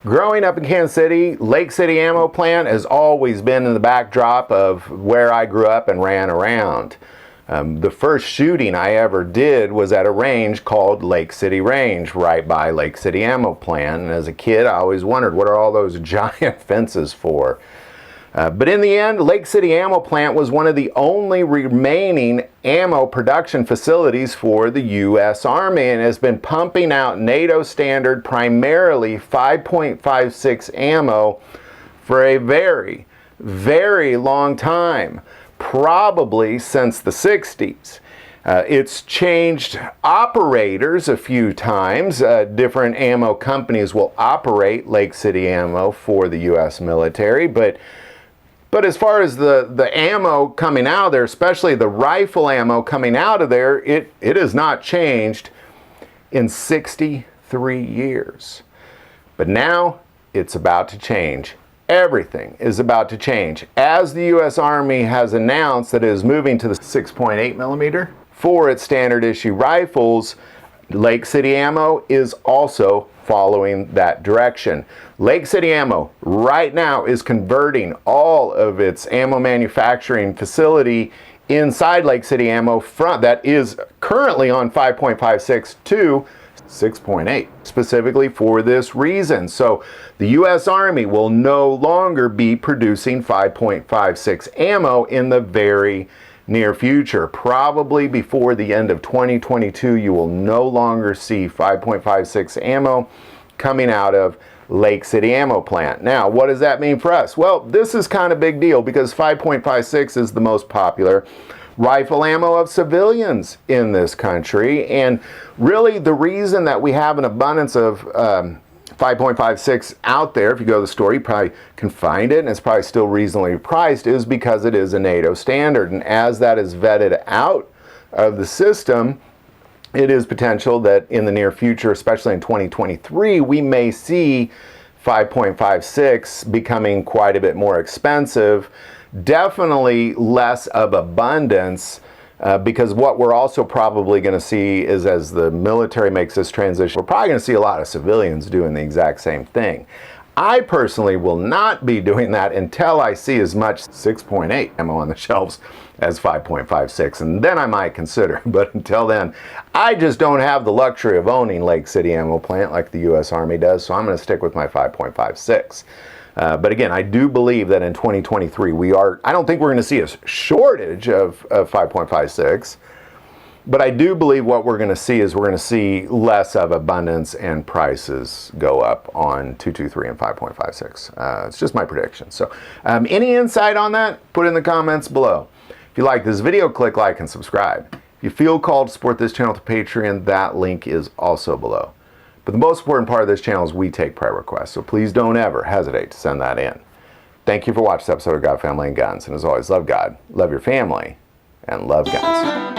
Growing up in Kansas City, Lake City Ammo Plant has always been in the backdrop of where I grew up and ran around. The first shooting I ever did was at a range called Lake City Range, right by Lake City Ammo Plant. And as a kid, I always wondered, what are all those giant fences for? But in the end, Lake City Ammo Plant was one of the only remaining ammo production facilities for the U.S. Army and has been pumping out NATO standard, primarily 5.56 ammo for a very, very long time, probably since the 60s. It's changed operators a few times. Different ammo companies will operate Lake City Ammo for the U.S. military, but as far as the ammo coming out of there, especially the rifle ammo coming out of there, it has not changed in 63 years. But now it's about to change. Everything is about to change. As the U.S. Army has announced that it is moving to the 6.8 millimeter for its standard issue rifles, Lake City Ammo is also following that direction. Lake City Ammo right now is converting all of its ammo manufacturing facility inside Lake City Ammo front that is currently on 5.56 to 6.8, specifically for this reason. So the U.S. Army will no longer be producing 5.56 ammo in the very near future. Probably before the end of 2022, you will no longer see 5.56 ammo coming out of Lake City Ammo Plant. Now, what does that mean for us? Well, this is kind of a big deal because 5.56 is the most popular rifle ammo of civilians in this country, and really the reason that we have an abundance of 5.56 out there, if you go to the store, you probably can find it, and it's probably still reasonably priced, is because it is a NATO standard. And as that is vetted out of the system, it is potential that in the near future, especially in 2023, we may see 5.56 becoming quite a bit more expensive. Definitely less of abundance. Because what we're also probably going to see is, as the military makes this transition, we're probably going to see a lot of civilians doing the exact same thing. I personally will not be doing that until I see as much 6.8 ammo on the shelves as 5.56, and then I might consider. But until then, I just don't have the luxury of owning Lake City Ammo Plant like the U.S. Army does, so I'm going to stick with my 5.56. But again, I do believe that in 2023 I don't think we're going to see a shortage of 5.56, but I do believe what we're going to see is we're going to see less of abundance and prices go up on 223 and 5.56. It's just my prediction. So any insight on that, put in the comments below. If you like this video, click like and subscribe. If you feel called to support this channel to Patreon, that link is also below. But the most important part of this channel is we take prayer requests, so please don't ever hesitate to send that in. Thank you for watching this episode of God, Family, and Guns. And as always, love God, love your family, and love guns.